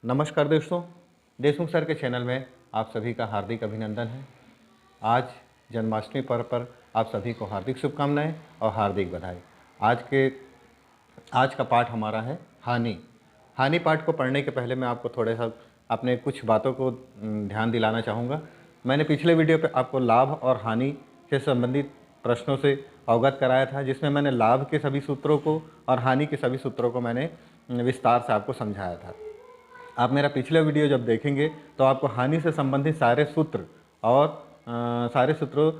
नमस्कार दोस्तों, देशमुख सर के चैनल में आप सभी का हार्दिक अभिनंदन है। आज जन्माष्टमी पर्व पर आप सभी को हार्दिक शुभकामनाएं और हार्दिक बधाई। आज का पाठ हमारा है हानि। हानि पाठ को पढ़ने के पहले मैं आपको थोड़ा सा अपने कुछ बातों को ध्यान दिलाना चाहूँगा। मैंने पिछले वीडियो पे आपको लाभ और हानि से संबंधित प्रश्नों से अवगत कराया था, जिसमें मैंने लाभ के सभी सूत्रों को और हानि के सभी सूत्रों को मैंने विस्तार से आपको समझाया था। आप मेरा पिछला वीडियो जब देखेंगे तो आपको हानि से संबंधित सारे सूत्र और सारे सूत्र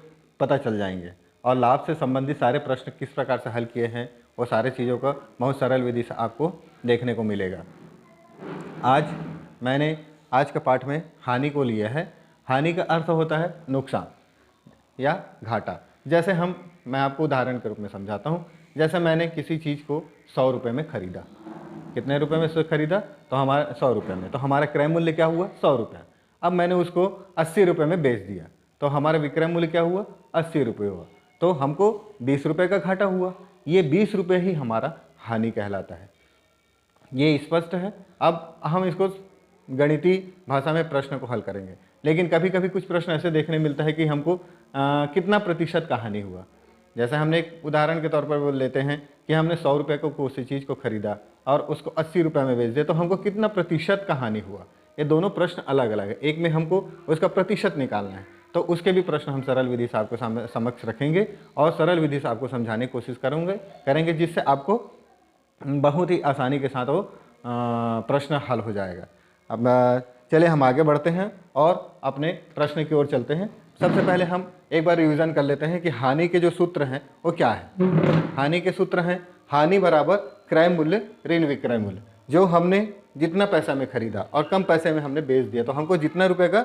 पता चल जाएंगे, और लाभ से संबंधित सारे प्रश्न किस प्रकार से हल किए हैं वो सारे चीज़ों का बहुत सरल विधि से आपको देखने को मिलेगा। आज मैंने आज के पाठ में हानि को लिया है। हानि का अर्थ होता है नुकसान या घाटा। जैसे मैं आपको उदाहरण के रूप में समझाता हूँ। जैसे मैंने किसी चीज़ को 100 रुपये में ख़रीदा। कितने रुपए में से खरीदा? तो हमारा 100 रुपये में। तो हमारा क्रय मूल्य क्या हुआ? 100 रुपये। अब मैंने उसको 80 रुपये में बेच दिया, तो हमारा विक्रय मूल्य क्या हुआ? 80 रुपये हुआ। तो हमको 20 रुपये का घाटा हुआ। ये 20 रुपये ही हमारा हानि कहलाता है। ये स्पष्ट है। अब हम इसको गणितीय भाषा में प्रश्न को हल करेंगे, लेकिन कभी कभी कुछ प्रश्न ऐसे देखने मिलता है कि हमको कितना प्रतिशत का हानि हुआ। जैसे हमने एक उदाहरण के तौर पर बोल लेते हैं कि हमने 100 रुपये को किसी चीज़ को खरीदा और उसको 80 रुपये में बेच दिया, तो हमको कितना प्रतिशत का हानि हुआ। ये दोनों प्रश्न अलग अलग है। एक में हमको उसका प्रतिशत निकालना है, तो उसके भी प्रश्न हम सरल विधि से आपको समक्ष रखेंगे और सरल विधि से आपको समझाने की कोशिश करेंगे, जिससे आपको बहुत ही आसानी के साथ वो प्रश्न हल हो जाएगा। अब चलिए हम आगे बढ़ते हैं और अपने प्रश्न की ओर चलते हैं। सबसे पहले हम एक बार रिवीजन कर लेते हैं कि हानि के जो सूत्र हैं वो क्या है। हानि के सूत्र हैं हानि बराबर क्रय मूल्य ऋण विक्रय मूल्य। जो हमने जितना पैसा में खरीदा और कम पैसे में हमने बेच दिया, तो हमको जितना रुपए का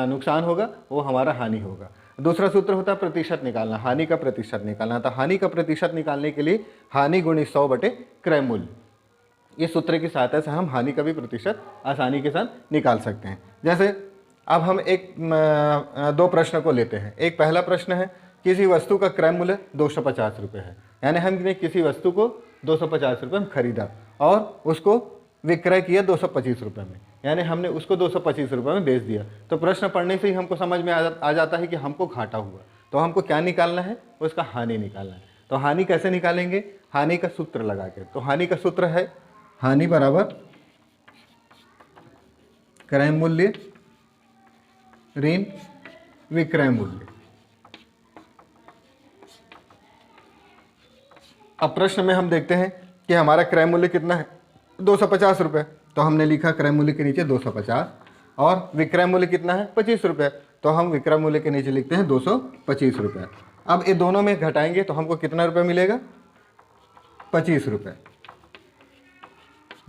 नुकसान होगा वो हमारा हानि होगा। दूसरा सूत्र होता है प्रतिशत निकालना, हानि का प्रतिशत निकालना। तो हानि का प्रतिशत निकालने के लिए हानि गुणित 100 बटे क्रय मूल्य, इस सूत्र की सहायता से हम हानि का भी प्रतिशत आसानी के साथ निकाल सकते हैं। जैसे अब हम दो प्रश्न को लेते हैं। एक पहला प्रश्न है किसी वस्तु का क्रय मूल्य 250 रुपये है, यानी हमने किसी वस्तु को 250 रुपये में खरीदा और उसको विक्रय किया 225 रुपये में, यानी हमने उसको 225 रुपये में बेच दिया। तो प्रश्न पढ़ने से ही हमको समझ में आ जाता है कि हमको घाटा हुआ। तो हमको क्या निकालना है? उसका हानि निकालना है। तो हानि कैसे निकालेंगे? हानि का सूत्र लगा के। तो हानि का सूत्र है हानि बराबर क्रय मूल्य ऋण विक्रय मूल्य। अब प्रश्न में हम देखते हैं कि हमारा क्रय मूल्य कितना है? 250 रुपये। तो हमने लिखा क्रय मूल्य के नीचे 250, और विक्रय मूल्य कितना है? 25 रुपये। तो हम विक्रय मूल्य के नीचे लिखते हैं 225 रुपये। अब ये दोनों में घटाएंगे तो हमको कितना रुपये मिलेगा? 25 रुपये।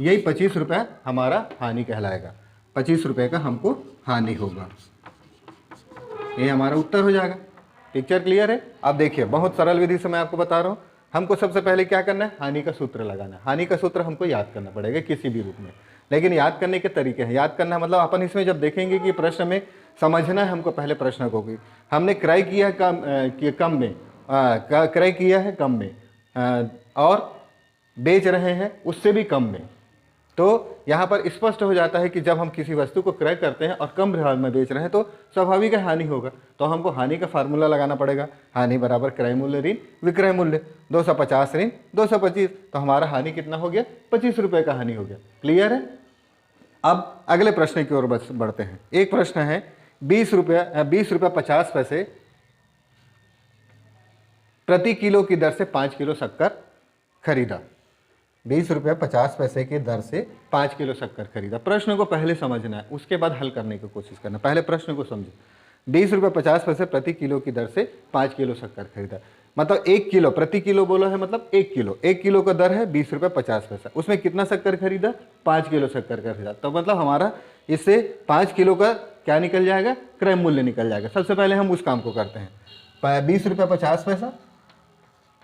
यही 25 रुपये हमारा हानि कहलाएगा। 25 रुपये का हमको हानि होगा। ये हमारा उत्तर हो जाएगा। पिक्चर क्लियर है? अब देखिए, बहुत सरल विधि से मैं आपको बता रहा हूँ। हमको सबसे पहले क्या करना है? हानि का सूत्र लगाना है। हानि का सूत्र हमको याद करना पड़ेगा किसी भी रूप में, लेकिन याद करने के तरीके हैं। याद करना मतलब अपन इसमें जब देखेंगे कि प्रश्न में समझना है हमको पहले प्रश्न को कि हमने क्रय किया है कम में, क्रय किया है कम में और बेच रहे हैं उससे भी कम में। तो यहाँ पर स्पष्ट हो जाता है कि जब हम किसी वस्तु को क्रय करते हैं और कम भाव में बेच रहे हैं तो स्वाभाविक है हानि होगा। तो हमको हानि का फार्मूला लगाना पड़ेगा। हानि बराबर क्रय मूल्य ऋण विक्रय मूल्य। 250 ऋण 225, तो हमारा हानि कितना हो गया? 25 रुपये का हानि हो गया। क्लियर है? अब अगले प्रश्न की ओर बढ़ते हैं। एक प्रश्न है 20 रुपये 50 पैसे प्रति किलो की दर से 5 किलो शक्कर खरीदा। 20 रुपये 50 पैसे की दर से 5 किलो शक्कर खरीदा। प्रश्न को पहले समझना है, उसके बाद हल करने की कोशिश करना। पहले प्रश्न को समझो। 20 रुपये 50 पैसे प्रति किलो की दर से 5 किलो शक्कर खरीदा, मतलब 1 किलो प्रति किलो बोला है, मतलब 1 किलो। 1 किलो का दर है 20 रुपये 50 पैसा। उसमें कितना शक्कर खरीदा? 5 किलो शक्कर खरीदा। तो मतलब हमारा इससे 5 किलो का क्या निकल जाएगा? क्रय मूल्य निकल जाएगा। सबसे पहले हम उस काम को करते हैं। 20 रुपये 50 पैसा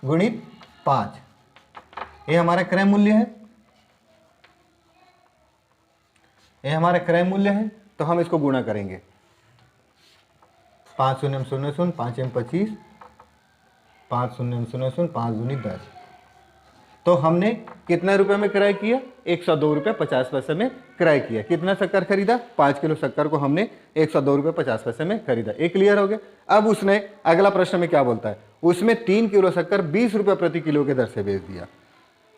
गुणित 5, ये हमारा क्रय मूल्य है। ये हमारा क्रय मूल्य है। तो हम इसको गुणा करेंगे। 5 शून्य 0 0, 5 एम 25, 5 शून्य 0 0, 5 दूनी 10। तो हमने कितने रुपए में क्रय किया? 102 रुपये 50 पैसे में क्रय किया। कितना शक्कर खरीदा? 5 किलो शक्कर को हमने 102 रुपये 50 पैसे में खरीदा। ये क्लियर हो गया। अब उसने अगला प्रश्न में क्या बोलता है, उसमें 3 किलो शक्कर 20 रुपये प्रति किलो के दर से बेच दिया।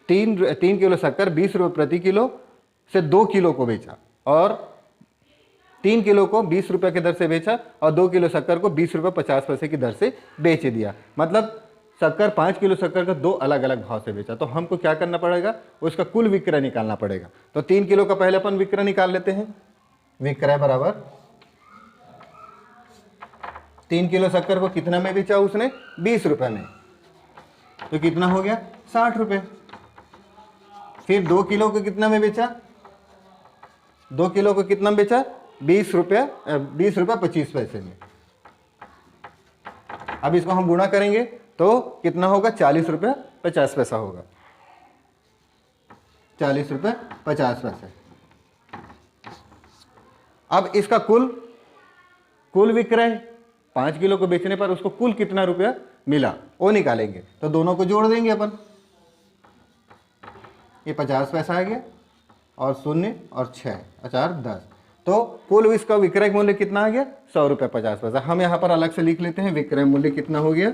3 किलो शक्कर 20 रुपये प्रति किलो से 2 किलो को बेचा, और 3 किलो को 20 रुपये की दर से बेचा और 2 किलो शक्कर को 20 रुपये 50 पैसे की दर से बेच दिया। मतलब शक्कर 5 किलो शक्कर का 2 अलग अलग भाव से बेचा। तो हमको क्या करना पड़ेगा, उसका कुल विक्रय निकालना पड़ेगा। तो 3 किलो का पहले अपन विक्रय निकाल लेते हैं। विक्रय बराबर 3 किलो शक्कर को कितना में बेचा उसने? 20 रुपये में, तो कितना हो गया? 60 रुपये। फिर 2 किलो को कितना में बेचा? 2 किलो को कितना में बेचा? 20 रुपये 25 पैसे में। अब इसको हम गुणा करेंगे तो कितना होगा? 40 रुपये 50 पैसा होगा। 40 रुपये 50 पैसे। अब इसका कुल विक्रय 5 किलो को बेचने पर उसको कुल कितना रुपया मिला वो निकालेंगे। तो दोनों को जोड़ देंगे अपन। ये 50 पैसा आ गया और 0 और 6 4 10। तो कुल इसका विक्रय मूल्य कितना आ गया? 100 रुपये 50 पैसा। हम यहाँ पर अलग से लिख लेते हैं। विक्रय मूल्य कितना हो गया?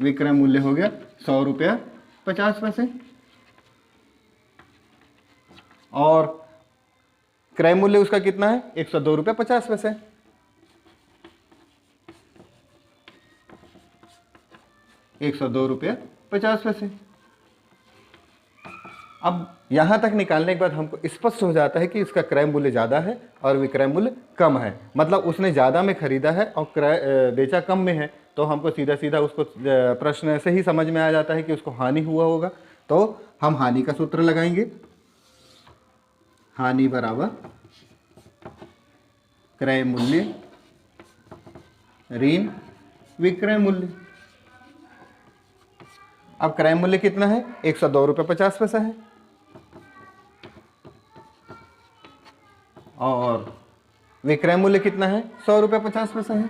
विक्रय मूल्य हो गया 100 रुपया 50 पैसे। और क्रय मूल्य उसका कितना है? 102 रुपये 50 पैसे। ₹102.50। अब यहां तक निकालने के बाद हमको स्पष्ट हो जाता है कि इसका क्रय मूल्य ज़्यादा है और विक्रय मूल्य कम है। मतलब उसने ज़्यादा में खरीदा है और क्रय बेचा कम में है। तो हमको सीधा सीधा उसको प्रश्न से ही समझ में आ जाता है कि उसको हानि हुआ होगा। तो हम हानि का सूत्र लगाएंगे। हानि बराबर क्रय मूल्य ऋण विक्रय मूल्य। अब क्रय मूल्य कितना है? 102 रुपये 50 पैसा है। और विक्रय मूल्य कितना है? 100 रुपये 50 पैसा है।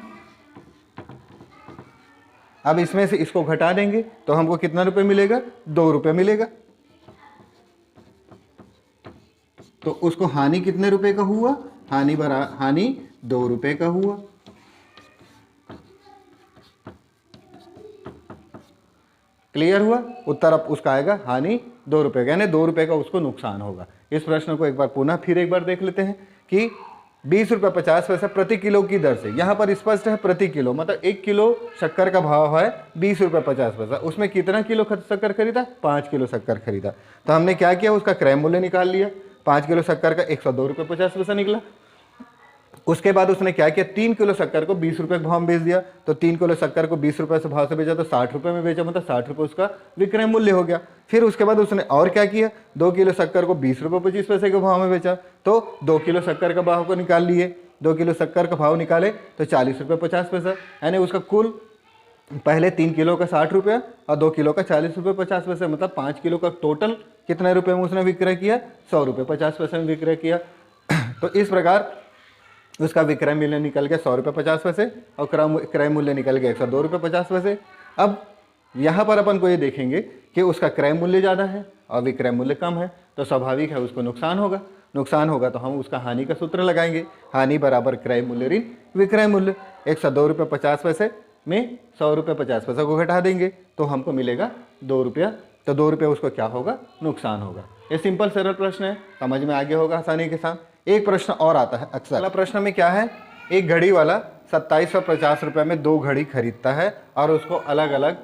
अब इसमें से इसको घटा देंगे तो हमको कितना रुपये मिलेगा? 2 रुपये मिलेगा। तो उसको हानि कितने रुपए का हुआ? हानि 2 रुपये का हुआ। क्लियर हुआ? उत्तर अब उसका आएगा हानि 2 रुपये का, यानी 2 रुपये का उसको नुकसान होगा। इस प्रश्न को एक बार पुनः फिर एक बार देख लेते हैं कि 20 रुपये 50 पैसा प्रति किलो की दर से। यहाँ पर स्पष्ट है प्रति किलो, मतलब 1 किलो शक्कर का भाव है 20 रुपये 50 पैसा। उसमें कितना किलो शक्कर खरीदा? 5 किलो शक्कर खरीदा। तो हमने क्या किया? उसका क्रय मूल्य निकाल लिया। 5 किलो शक्कर का 102 रुपये 50 पैसा निकला। उसके बाद उसने क्या किया? 3 किलो शक्कर को 20 रुपये के भाव में बेच दिया। तो 3 किलो शक्कर को 20 रुपये से भाव से बेचा तो 60 रुपये में बेचा, मतलब 60 रुपये उसका विक्रय मूल्य हो गया। फिर उसके बाद उसने और क्या किया? 2 किलो शक्कर को 20 रुपये 25 पैसे के भाव में बेचा। तो 2 किलो शक्कर का भाव को निकाल लिए। 2 किलो शक्कर का भाव निकाले तो 40 रुपये 50 पैसा, यानी उसका कुल पहले 3 किलो का 60 रुपये और 2 किलो का 40 रुपये 50 पैसे, मतलब 5 किलो का टोटल कितने रुपये में उसने विक्रय किया? 100 रुपये 50 पैसे में विक्रय किया। तो इस प्रकार उसका विक्रय मूल्य निकल गया 100 रुपये 50 पैसे और क्रय मूल्य निकल गया 102 रुपये 50 पैसे। अब यहाँ पर अपन को ये देखेंगे कि उसका क्रय मूल्य ज़्यादा है और विक्रय मूल्य कम है, तो स्वाभाविक है उसको नुकसान होगा। नुकसान होगा तो हम उसका हानि का सूत्र लगाएंगे। हानि बराबर क्रय मूल्य ऋण विक्रय मूल्य। 102 रुपये 50 पैसे में 100 रुपये 50 पैसे को घटा देंगे तो हमको मिलेगा 2 रुपया। तो 2 रुपये उसको क्या होगा? नुकसान होगा। ये सिंपल सरल प्रश्न है, समझ में आगे होगा आसानी के साथ। एक प्रश्न और आता है अक्सर। अगला प्रश्न में क्या है? एक घड़ी वाला 2750 रुपये में 2 घड़ी खरीदता है और उसको अलग अलग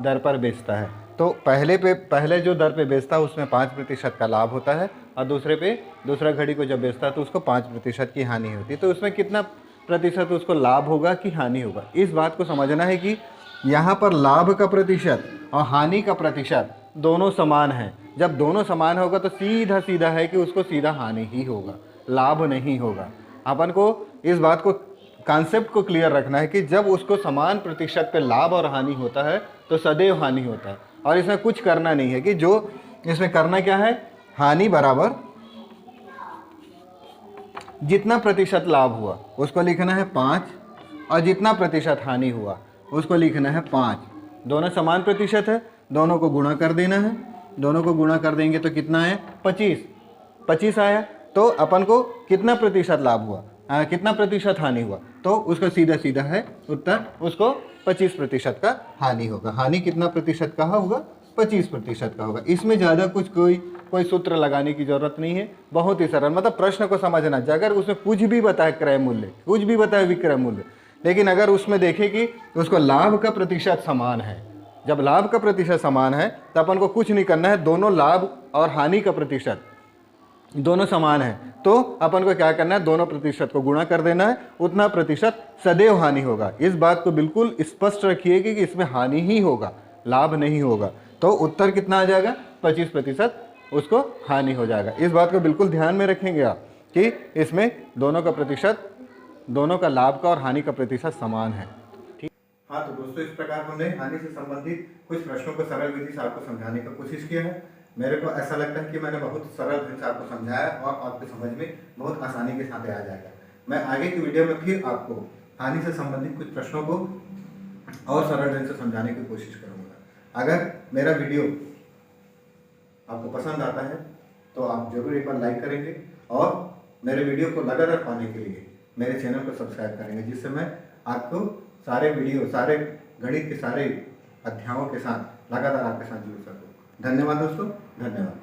दर पर बेचता है। तो पहले जो दर पे बेचता है उसमें 5% का लाभ होता है और दूसरा घड़ी को जब बेचता है तो उसको 5% की हानि होती है। तो उसमें कितना प्रतिशत उसको लाभ होगा कि हानि होगा? इस बात को समझना है कि यहाँ पर लाभ का प्रतिशत और हानि का प्रतिशत दोनों समान हैं। जब दोनों समान होगा तो सीधा सीधा है कि उसको सीधा हानि ही होगा, लाभ नहीं होगा। अपन को इस बात को कॉन्सेप्ट को क्लियर रखना है कि जब उसको समान प्रतिशत पे लाभ और हानि होता है तो सदैव हानि होता है। और इसमें कुछ करना नहीं है कि जो इसमें करना क्या है? हानि बराबर जितना प्रतिशत लाभ हुआ उसको लिखना है 5 और जितना प्रतिशत हानि हुआ उसको लिखना है 5। दोनों समान प्रतिशत है, दोनों को गुणा कर देना है। दोनों को गुणा कर देंगे तो कितना है 25, 25 आया। तो अपन को कितना प्रतिशत लाभ हुआ, कितना प्रतिशत हानि हुआ, तो उसका सीधा सीधा है उत्तर, उसको 25% का हानि होगा। हानि कितना प्रतिशत का होगा, 25% का होगा। इसमें ज़्यादा कुछ कोई सूत्र लगाने की जरूरत नहीं है, बहुत ही सरल, मतलब प्रश्न को समझना। अगर उसमें कुछ भी बताए क्रय मूल्य, कुछ भी बताए विक्रय मूल्य, लेकिन अगर उसमें देखें कि उसको लाभ का प्रतिशत समान है, जब लाभ का प्रतिशत समान है तो अपन को कुछ नहीं करना है, दोनों लाभ और हानि का प्रतिशत दोनों समान है, तो अपन को क्या करना है, दोनों प्रतिशत को गुणा कर देना है, उतना प्रतिशत सदैव हानि होगा। इस बात को बिल्कुल स्पष्ट रखिए कि इसमें हानि ही होगा, लाभ नहीं होगा। तो उत्तर कितना आ जाएगा, 25% उसको हानि हो जाएगा। इस बात को बिल्कुल ध्यान में रखेंगे आप कि इसमें दोनों का प्रतिशत, दोनों का लाभ का और हानि का प्रतिशत समान है। ठीक। हाँ, तो दोस्तों इस प्रकार हमने हानि से संबंधित कुछ प्रश्नों को सरल विधि से आपको समझाने की कोशिश किया है। मेरे को ऐसा लगता है कि मैंने बहुत सरल ढंग से आपको समझाया और आपके समझ में बहुत आसानी के साथ आ जाएगा। मैं आगे की वीडियो में फिर आपको हानि से संबंधित कुछ प्रश्नों को और सरल ढंग से समझाने की कोशिश करूँगा। अगर मेरा वीडियो आपको पसंद आता है तो आप जरूर एक बार लाइक करेंगे और मेरे वीडियो को लगातार पाने के लिए मेरे चैनल को सब्सक्राइब करेंगे, जिससे मैं आपको सारे वीडियो, सारे गणित के सारे अध्यायों के साथ लगातार आपके साथ जुड़ सकूँ। धन्यवाद दोस्तों, धन्यवाद।